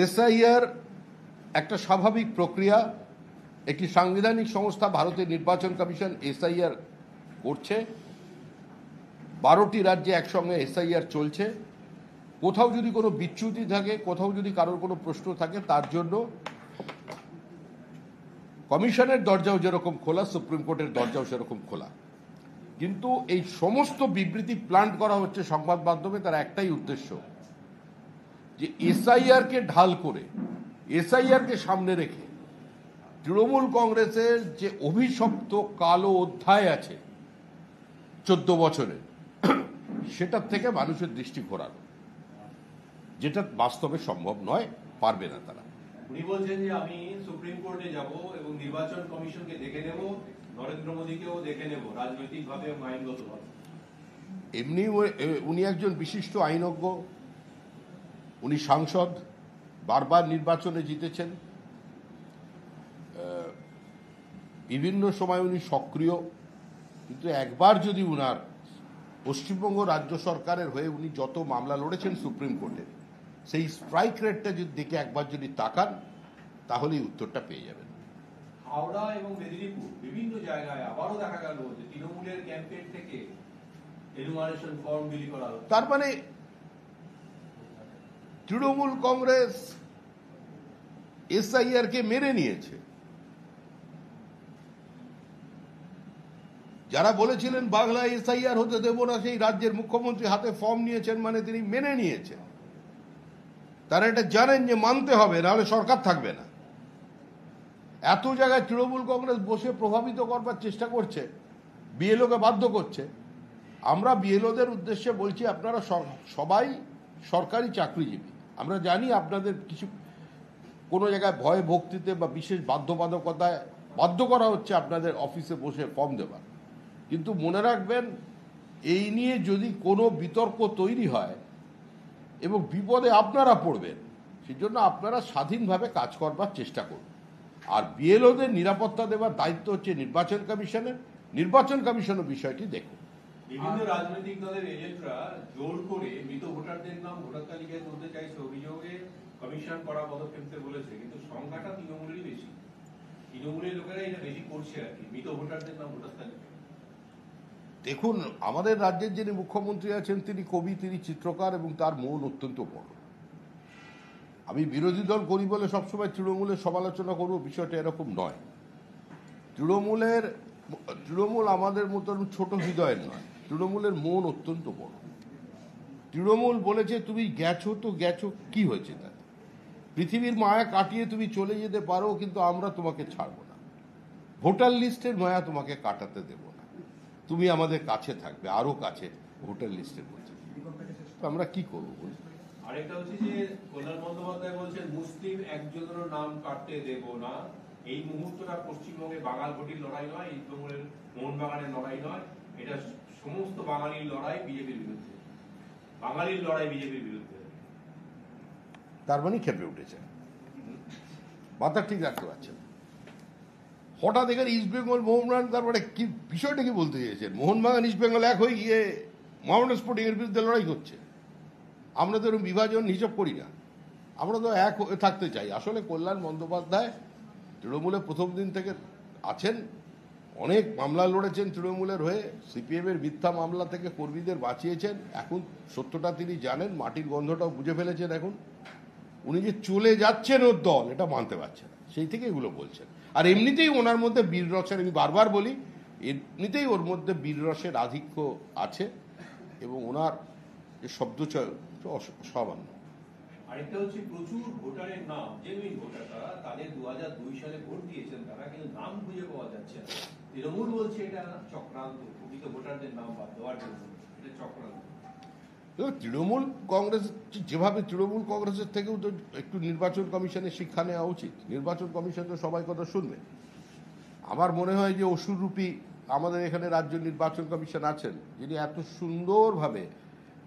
SIR একটা স্বাভাবিক প্রক্রিয়া। একটি সাংবিধানিক সংস্থা ভারতের নির্বাচন কমিশন এসআইআর করছে। 12টি রাজ্যে একসঙ্গে এসআইআর চলছে। কোথাও যদি কোনো বিচ্যুতি থাকে, কোথাও যদি কারোর কোনো প্রশ্ন থাকে, তার জন্য কমিশনের দরজাও যেরকম খোলা, সুপ্রিম কোর্টের দরজাও সেরকম খোলা। কিন্তু এই সমস্ত বিবৃতি প্ল্যান্ট করা হচ্ছে সংবাদ মাধ্যমে, তার একটাই উদ্দেশ্য যে এসআইআরকে ঢাল করে, এসআইআরকে সামনে রেখে তৃণমূল কংগ্রেসের যে অভিশপ্ত কালো অধ্যায় আছে 14 বছরের, সেটার থেকে মানুষের দৃষ্টি ঘোরানো, যেটা বাস্তবে সম্ভব নয়, পারবে না তারা। উনি বলছেন যে আমি সুপ্রিম কোর্টে যাব এবং নির্বাচন কমিশনকে দেখে নেব, নরেন্দ্র মোদীকেও দেখে নেব রাজনৈতিকভাবে এবং আইনগতভাবে। এমনি উনি একজন বিশিষ্ট আইনজ্ঞ, উনি সাংসদ, বারবার নির্বাচনে জিতেছেন, বিভিন্ন সময় উনি সক্রিয়। কিন্তু একবার যদি উনার পশ্চিমবঙ্গ রাজ্য সরকারের হয়ে উনি যত মামলা লড়েছেন সুপ্রিম কোর্টে, সেই স্ট্রাইক রেটটা যদি দেখে একবার যদি তাকান, তাহলেই উত্তরটা পেয়ে যাবেন। হাওড়া এবং মেদিনীপুর বিভিন্ন জায়গায় আবারও দেখা গেল যে তৃণমূলের ক্যাম্পেইন থেকে এনুমারেশন ফর্ম বিলি করা হলো। তার মানে তৃণমূল কংগ্রেস এসআইআর কে মেনে নিয়েছে। যারা বলেছিলেন বাংলায় এসআইআর হতে দেব না, সেই রাজ্যের মুখ্যমন্ত্রী হাতে ফর্ম নিয়েছেন, মানে তিনি মেনে নিয়েছেন। তারা এটা জানেন যে মানতে হবে, নাহলে সরকার থাকবে না। এত জায়গায় তৃণমূল কংগ্রেস বসে প্রভাবিত করবার চেষ্টা করছে, বিএলওকে বাধ্য করছে। আমরা বিএলওদের উদ্দেশ্যে বলছি, আপনারা সবাই সরকারি চাকরিজীবী। আমরা জানি আপনাদের কিছু কোনো জায়গায় ভয় ভক্তিতে বা বিশেষ বাধ্যবাধকতায় বাধ্য করা হচ্ছে আপনাদের অফিসে বসে ফর্ম দেওয়ার। কিন্তু মনে রাখবেন, এই নিয়ে যদি কোনো বিতর্ক তৈরি হয় এবং বিপদে আপনারা পড়বেন, সেজন্য আপনারা স্বাধীনভাবে কাজ করবার চেষ্টা করুন। আর বিএলওদের নিরাপত্তা দেওয়ার দায়িত্ব হচ্ছে নির্বাচন কমিশনের। নির্বাচন কমিশনের বিষয়টি দেখুন। বিভিন্ন রাজনৈতিক দলের এজেন্টরা জোর করে মৃত ভোটারদের নাম ভোটার তালিকায় তুলতে চাইছে অভিযোগে কমিশন করা পদক্ষেপ বলেছে, কিন্তু সংখ্যাটা তৃণমূলেরই বেশি। তৃণমূলের লোকেরা এটা বেশি করছে আর কি, মৃত ভোটারদের নাম ভোটার তালিকায়। দেখুন, আমাদের রাজ্যের যিনি মুখ্যমন্ত্রী আছেন, তিনি কবি, তিনি চিত্রকার, এবং তার মন অত্যন্ত বড়। আমি বিরোধী দল করি বলে সবসময় তৃণমূলের সমালোচনা করব, বিষয়টা এরকম নয়। তৃণমূল আমাদের মতন ছোট হৃদয়ের নয়, তৃণমূলের মন অত্যন্ত বড়। তৃণমূল বলেছে, তুমি গেছো তো গেছো, কি হয়েছে তাতে? পৃথিবীর মায়া কাটিয়ে তুমি চলে যেতে পারো, কিন্তু আমরা তোমাকে ছাড়বো না। ভোটার লিস্টের মায়া তোমাকে কাটাতে দেব না, তুমি আমাদের কাছে থাকবে, আরো কাছে, ভোটার লিস্টের মধ্যে। আমরা কি করবো? আরেকটা হচ্ছে যে কল্যাণ বন্দ্যোপাধ্যায় বলছেন মুসলিম একজনেরও নাম কাটতে দেব না। এই মুহূর্তটা পশ্চিমবঙ্গে বাঙাল ভোটির লড়াই নয়, এই তৃণমূলের মোহনবাগানের লড়াই নয়, এটা সমস্ত বাঙালির লড়াই বিজেপির বিরুদ্ধে। বাঙালির লড়াই বিজেপির বিরুদ্ধে। তার মানে খেপে উঠেছে, মাথা ঠিক রাখতে পারছেন। হঠাৎ এখানে ইস্ট বেঙ্গল মোহনবাগান, তারপরে কি বিষয়টা কি বলতে চেয়েছেন? মোহনবাগান ইস্ট বেঙ্গল এক হয়ে গিয়ে মোহামেডান স্পোর্টিং এর বিরুদ্ধে লড়াই করছে। আমরা তো এরকম বিভাজন হিসাব করি না, আমরা তো এক থাকতে চাই। আসলে কল্যাণ বন্দ্যোপাধ্যায় তৃণমূলে প্রথম দিন থেকে আছেন, অনেক মামলা লড়েছেন তৃণমূলের হয়ে, সিপিএম এর মিথ্যা মামলা থেকে কর্মীদের বাঁচিয়েছেন। এখন সত্যটা তিনি জানেন, মাটির গন্ধটাও বুঝে ফেলেছেন। এখন উনি যে চলে যাচ্ছেন ওর দল, এটা মানতে পারছেন না, সেই থেকে এগুলো বলছেন। আর এমনিতেই ওনার মধ্যে বীররসের, আমি বারবার বলি, এমনিতেই ওর মধ্যে বীররসের আধিক্য আছে, এবং ওনার যে শব্দচয়ন অসামান্য। আরেকটা হচ্ছে প্রচুর ভোটারের নাম, জেনুইন ভোটার, তারা তাদের 2002 সালে ভোট দিয়েছেন, তারা কিন্তু নাম খুঁজে পাওয়া যাচ্ছে না। তৃণমূল বলছে এটা চক্রান্ত, প্রকৃত ভোটারদের নাম বাদ দেওয়ার জন্য এটা চক্রান্ত। তৃণমূল কংগ্রেস যেভাবে, তৃণমূল কংগ্রেসের থেকেও তো একটু নির্বাচন কমিশনের শিক্ষা নেওয়া উচিত। নির্বাচন কমিশন তো সবাই কথা শুনবে। আমার মনে হয় যে অসুররূপী আমাদের এখানে রাজ্য নির্বাচন কমিশন আছেন, যিনি এত সুন্দরভাবে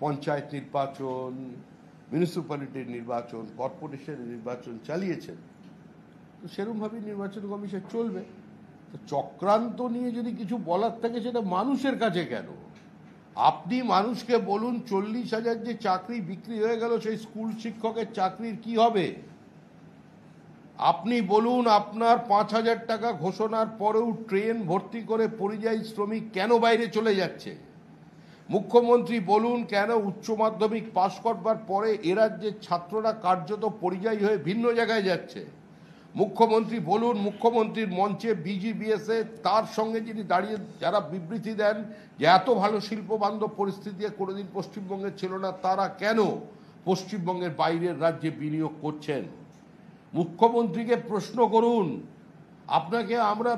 পঞ্চায়েত নির্বাচন, মিউনিসিপ্যালিটির নির্বাচন, কর্পোরেশনের নির্বাচন চালিয়েছেন, তো সেরকমভাবেই নির্বাচন কমিশন চলবে। তো চক্রান্ত নিয়ে যদি কিছু বলার থাকে, সেটা মানুষের কাছে কেন? আপনি মানুষকে বলুন, 40,000 যে চাকরি বিক্রি হয়ে গেল, সেই স্কুল শিক্ষকের চাকরির কি হবে? আপনি বলুন, আপনার 5,000 টাকা ঘোষণার পরেও ট্রেন ভর্তি করে পরিযায়ী শ্রমিক কেন বাইরে চলে যাচ্ছে? মুখ্যমন্ত্রী বলুন, কেন উচ্চ মাধ্যমিক পাশ করবার পরে এ রাজ্যের ছাত্ররা কার্যত পরিযায়ী হয়ে ভিন্ন জায়গায় যাচ্ছে? মুখ্যমন্ত্রী বলুন, মুখ্যমন্ত্রীর মঞ্চে বিজিবিএসএ তার সঙ্গে যিনি দাঁড়িয়ে যারা বিবৃতি দেন যে এত ভালো শিল্প বান্ধব পরিস্থিতি কোনোদিন পশ্চিমবঙ্গে ছিল না, তারা কেন পশ্চিমবঙ্গের বাইরের রাজ্যে বিনিয়োগ করছেন? মুখ্যমন্ত্রীকে প্রশ্ন করুন। আপনাকে আমরা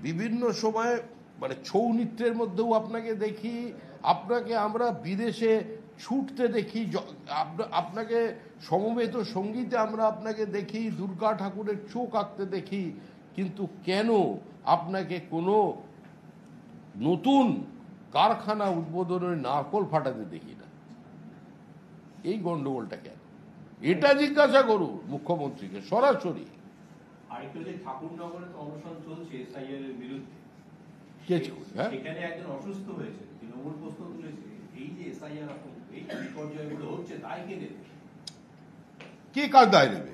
বিভিন্ন সময়ে মানে ছৌ নৃত্যের মধ্যেও আপনাকে দেখি, আপনাকে আমরা বিদেশে ছুটতে দেখি, আপনাকে সমবেত সঙ্গীতে আমরা আপনাকে দেখি, দুর্গা ঠাকুরের চোখ আঁকতে দেখি, কিন্তু কেন আপনাকে কোনো নতুন কারখানা উদ্বোধনের নারকল ফাটাতে দেখি না? এই গন্ডগোলটা কেন? এটা জিজ্ঞাসা করুন মুখ্যমন্ত্রীকে সরাসরি। আরেকটু যে ঠাকুরনগরে তো অনশন চলছে এসআইআর এর বিরুদ্ধে, হ্যাঁ, সেখানে একজন অসুস্থ হয়েছে, তৃণমূল প্রশ্ন তুলেছে এই যে এসআইআর এই বিপর্যয়গুলো হচ্ছে তাই কে দেবে? কে কার দায় নেবে?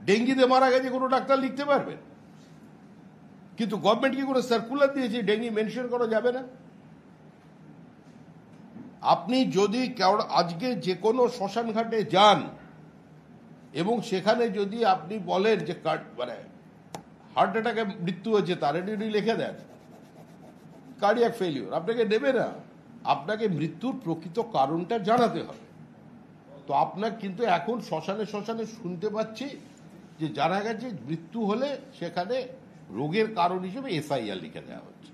ডেঙ্গিতে মারা গেছে কোনো ডাক্তার লিখতে পারবেন, কিন্তু গভর্নমেন্ট কি কোনো সার্কুলার দিয়েছে ডেঙ্গি মেনশন করা যাবে না? আপনি যদি আজকে যে কোনো শ্মশান ঘাটে যান এবং সেখানে যদি আপনি বলেন যে মানে হার্ট অ্যাটাকে মৃত্যু হয়েছে, তার যদি লিখে দেন কার্ডিয়াক ফেলিওর, আপনাকে দেবে না। আপনাকে মৃত্যুর প্রকৃত কারণটা জানাতে হবে। তো আপনার কিন্তু এখন শ্মশানে শ্মশানে শুনতে পাচ্ছি যে জানা গেছে মৃত্যু হলে সেখানে রোগের কারণ হিসেবে এসআইআর লিখে দেওয়া হচ্ছে।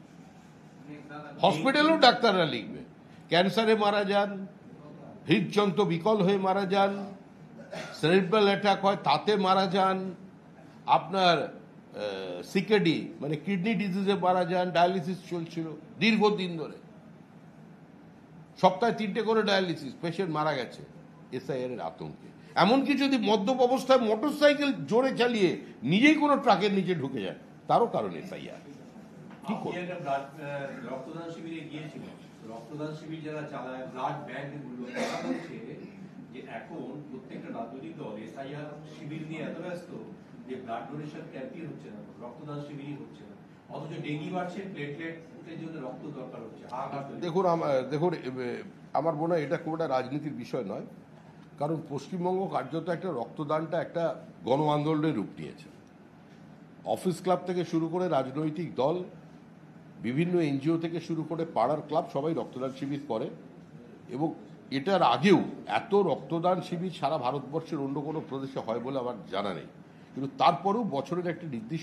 হসপিটালেও ডাক্তাররা লিখবে ক্যান্সারে মারা যান, হৃদযন্ত্র বিকল হয়ে মারা যান, সেরিব্রাল অ্যাটাক হয় তাতে মারা যান, আপনার সিকেডি মানে কিডনি ডিজিজে মারা যান, ডায়ালিসিস চলছিল দীর্ঘদিন ধরে, সপ্তাহে 3টে করে ডায়ালিসিস পেশেন্ট মারা গেছে এসআইআর এর আতঙ্কে। এমনকি যদি মদ্যপ অবস্থায় মোটর সাইকেল জোরে চালিয়ে নিজেই কোনো ট্রাকের নিচে ঢুকে যায়, তারও কারণ এসআইআর। কি করে রক্তদান শিবিরে গিয়েছিল, রক্তদান শিবির যারা চালায় ব্লাড ব্যাংক গুলো, তারা বলছে যে এখন প্রত্যেকটা রাজনৈতিক দল এসআইআর শিবির নিয়ে এত ব্যস্ত যে ব্লাড ডোনেশন ক্যাম্পই হচ্ছে না, রক্তদান শিবিরই হচ্ছে না, অথচ ডেঙ্গি বাড়ছে, প্লেটলেটের জন্য রক্ত দরকার হচ্ছে। দেখুন আমার মনে হয় এটা খুব একটা রাজনীতির বিষয় নয়, কারণ পশ্চিমবঙ্গ কার্যত একটা রক্তদানটা একটা গণ আন্দোলনের রূপ নিয়েছে। অফিস ক্লাব থেকে শুরু করে রাজনৈতিক দল, বিভিন্ন এনজিও থেকে শুরু করে পাড়ার ক্লাব সবাই রক্তদান শিবির করে, এবং এটার আগেও এত রক্তদান শিবির সারা ভারতবর্ষের অন্য কোনো প্রদেশে হয় বলে আমার জানা নেই, কিন্তু তারপরেও বছরের একটা নির্দিষ্ট